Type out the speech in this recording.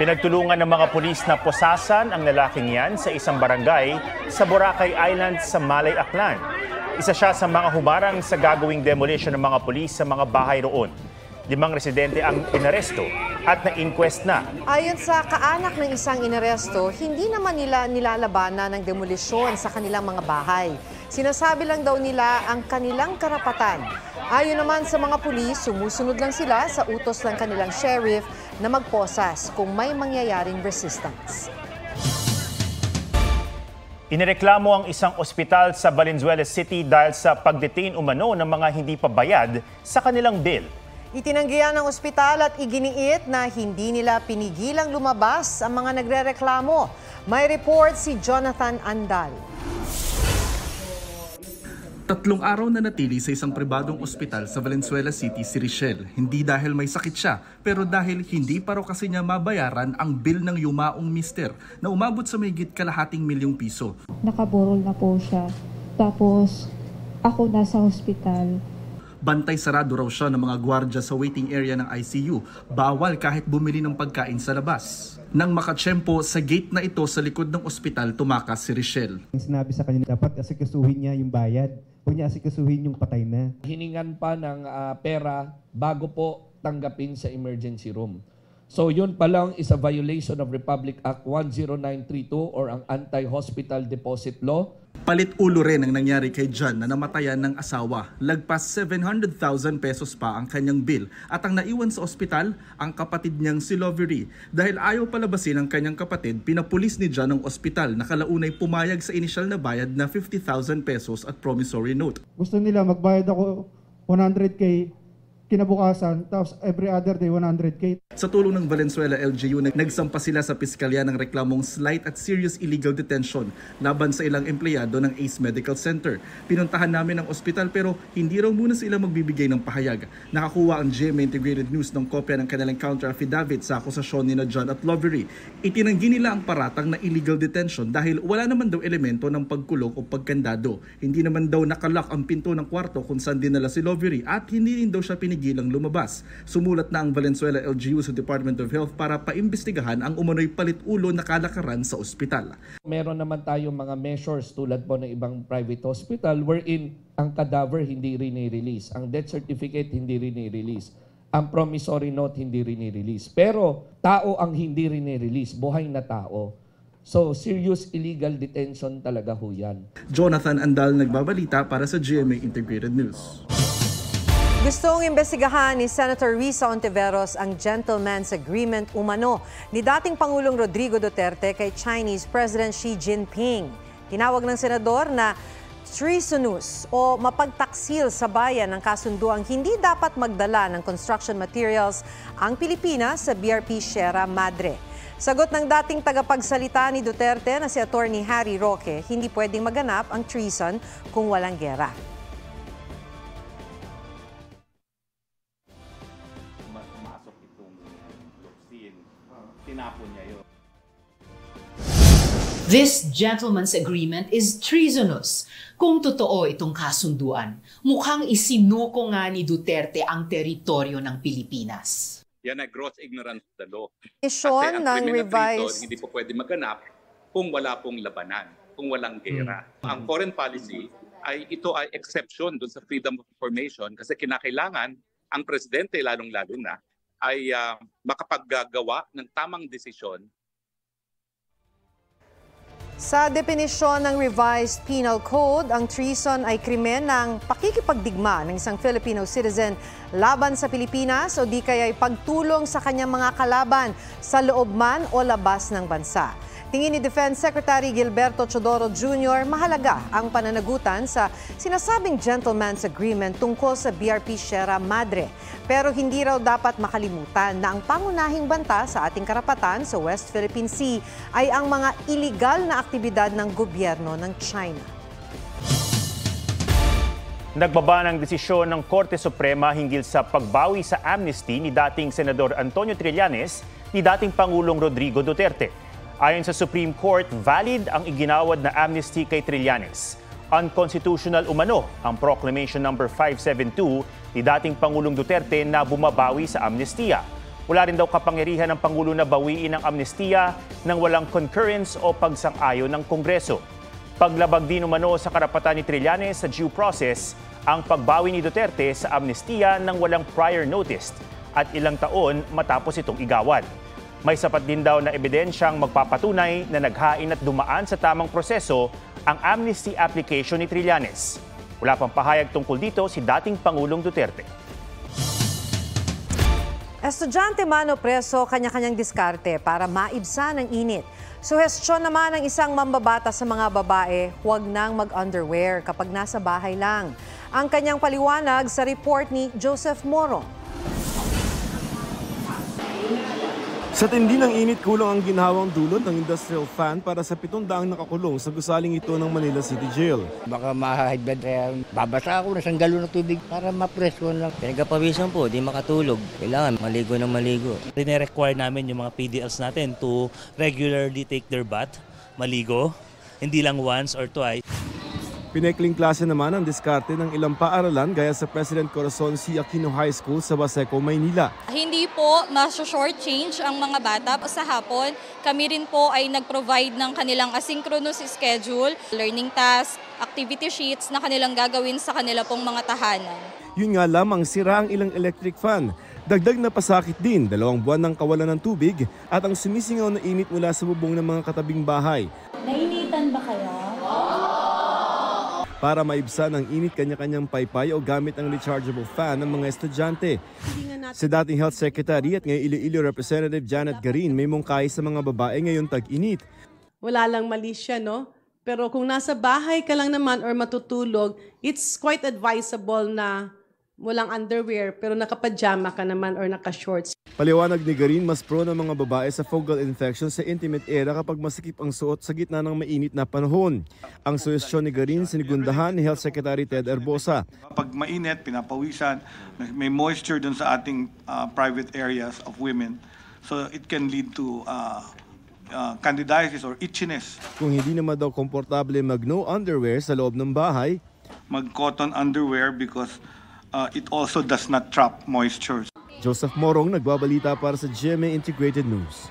Pinagtulungan ng mga pulis na posasan ang lalaking yan sa isang barangay sa Boracay Island sa Malay, Aklan. Isa siya sa mga humarang sa gagawing demolition ng mga pulis sa mga bahay roon. 5 residente ang inaresto at na-inquest na. Ayon sa kaanak ng isang inaresto, hindi naman nila nilalabanan ng demolisyon sa kanilang mga bahay. Sinasabi lang daw nila ang kanilang karapatan. Ayon naman sa mga pulis, sumusunod lang sila sa utos ng kanilang sheriff na magposas kung may mangyayaring resistance. Inireklamo ang isang ospital sa Valenzuela City dahil sa pagdetain umano ng mga hindi pa bayad sa kanilang bill. Itinanggihan ng ospital at iginiit na hindi nila pinigilang lumabas ang mga nagrereklamo. May report si Jonathan Andal. 3 araw na natili sa isang pribadong ospital sa Valenzuela City si Richelle. Hindi dahil may sakit siya, pero dahil hindi pa raw kasi niya mabayaran ang bill ng yumaong mister na umabot sa mahigit ₱250,000. Nakaburol na po siya. Tapos ako nasa ospital. Bantay sarado raw siya ng mga gwardya sa waiting area ng ICU. Bawal kahit bumili ng pagkain sa labas. Nang makatsyempo sa gate na ito sa likod ng ospital, tumakas si Richelle. Sinabi sa kanya dapat asikasuhin niya yung bayad. Huwag niya asikasuhin yung patay na. Hiningan pa ng pera bago po tanggapin sa emergency room. So yun pa lang is a violation of Republic Act 10932 or ang Anti-Hospital Deposit Law. Palit ulo rin ang nangyari kay John na namatayan ng asawa. Lagpas 700,000 pesos pa ang kanyang bill at ang naiwan sa ospital ang kapatid niyang si Lovery. Dahil ayaw palabasin ang kanyang kapatid, pinapulis ni John ang ospital na kalaunay pumayag sa inisyal na bayad na 50,000 pesos at promissory note. Gusto nila magbayad ako 100K kinabukasan, tapos every other day 100K. Sa tulong ng Valenzuela LGU, nagsampa sila sa piskalya ng reklamong slight at serious illegal detention laban sa ilang empleyado ng ACE Medical Center. Pinuntahan namin ang ospital pero hindi raw muna sila magbibigay ng pahayag. Nakakuha ang GMA Integrated News ng kopya ng kanilang counter affidavit sa akusasyon ni John at Lovery. Itinanggi nila ang paratang na illegal detention dahil wala naman daw elemento ng pagkulong o pagkandado. Hindi naman daw nakalock ang pinto ng kwarto kung saan dinala si Lovery at hindi rin daw siya gilang lumabas. Sumulat na ang Valenzuela LGU sa Department of Health para paimbestigahan ang umano'y palit-ulo na kalakaran sa ospital. Meron naman tayong mga measures tulad po ng ibang private hospital wherein ang cadaver hindi rini-release, ang death certificate hindi rini-release, ang promissory note hindi rini-release. Pero tao ang hindi rini-release, buhay na tao. So, serious illegal detention talaga ho yan. Jonathan Andal nagbabalita para sa GMA Integrated News. Gustong imbestigahan ni Senator Risa Ontiveros ang gentleman's agreement umano ni dating Pangulong Rodrigo Duterte kay Chinese President Xi Jinping. Tinawag ng senador na treasonous o mapagtaksil sa bayan ng kasunduang hindi dapat magdala ng construction materials ang Pilipinas sa BRP Sierra Madre. Sagot ng dating tagapagsalita ni Duterte na si Attorney Harry Roque, hindi pwedeng maganap ang treason kung walang giyera. This gentleman's agreement is treasonous. Kung totoo itong kasunduan, mukhang isinuko nga ni Duterte ang teritoryo ng Pilipinas. Yan ay gross ignorance of the law. Kasi ang ng revised hindi po pwede maganap kung wala pong labanan, kung walang gera. Ang foreign policy ito ay exception doon sa freedom of information kasi kinakailangan ang presidente lalong-lalo na ay makapaggagawa ng tamang desisyon. Sa definisyon ng revised penal code, ang treason ay krimen ng pakikipagdigma ng isang Filipino citizen laban sa Pilipinas o di kaya ay pagtulong sa kanyang mga kalaban sa loob man o labas ng bansa. Tingin ni Defense Secretary Gilberto Chodoro Jr., mahalaga ang pananagutan sa sinasabing gentleman's agreement tungkol sa BRP Sierra Madre. Pero hindi raw dapat makalimutan na ang pangunahing banta sa ating karapatan sa West Philippine Sea ay ang mga iligal na aktibidad ng gobyerno ng China. Nagbaba ng desisyon ng Korte Suprema hinggil sa pagbawi sa amnesty ni dating Senador Antonio Trillanes ni dating Pangulong Rodrigo Duterte. Ayon sa Supreme Court, valid ang iginawad na amnesty kay Trillanes. Unconstitutional umano ang Proclamation No. 572 ni dating Pangulong Duterte na bumabawi sa amnestiya. Wala rin daw kapangyarihan ng Pangulo na bawiin ang amnestiya nang walang concurrence o pagsang-ayon ng Kongreso. Paglabag din umano sa karapatan ni Trillanes sa due process ang pagbawi ni Duterte sa amnestiya nang walang prior notice at ilang taon matapos itong igawad. May sapat din daw na ebidensyang magpapatunay na naghain at dumaan sa tamang proseso ang amnesty application ni Trillanes. Wala pang pahayag tungkol dito si dating Pangulong Duterte. Estudyante man o preso, kanya-kanyang diskarte para maibsan ang init. Suhestyon naman ng isang mambabata sa mga babae, huwag nang mag-underwear kapag nasa bahay lang. Ang kanyang paliwanag sa report ni Joseph Morong. Sa tindi ng init, kulang ang ginhawang dulot ng industrial fan para sa 700 nakakulong sa gusaling ito ng Manila City Jail. Baka ma-high blood kaya babasa ako ng isang galon ng tubig para ma-presko lang. Pinagpapawisan po, di makatulog. Kailangan maligo ng maligo. Rine-require namin yung mga PDLs natin to regularly take their bath, maligo, hindi lang once or twice. Pinekling klase naman ang diskarte ng ilang paaralan gaya sa President Corazon C. Aquino High School sa Baseco, Maynila. Hindi po ma-shortchange ang mga bata. Sa hapon, kami rin po ay nag-provide ng kanilang asynchronous schedule, learning tasks, activity sheets na kanilang gagawin sa kanila pong mga tahanan. Yun nga lamang, sira ang ilang electric fan. Dagdag na pasakit din, 2 buwan ng kawalan ng tubig at ang sumisingaw na init mula sa bubong ng mga katabing bahay. Nainitan ba kayo? Para maibsan ang init, kanya-kanyang paypay o gamit ang rechargeable fan ng mga estudyante. Si dating Health Secretary at ngayon Iloilo Representative Janet Garin may mungkahi sa mga babae ngayon tag-init. Wala lang mali siya, no? Pero kung nasa bahay ka lang naman or matutulog, it's quite advisable na walang underwear pero nakapajama ka naman or naka-shorts. Paliwanag ni Garin, mas prone ang mga babae sa fungal infection sa intimate area kapag masikip ang suot sa gitna ng mainit na panahon. Ang suhestyon ni Garin sinigundahan ni Health Secretary Ted Herbosa. Pag mainit, pinapawisan, may moisture dun sa ating private areas of women. So it can lead to candidiasis or itchiness. Kung hindi naman daw komportable mag-no underwear sa loob ng bahay, mag-cotton underwear because it also does not trap moisture. Joseph Morong, nagbabalita para sa GMA Integrated News.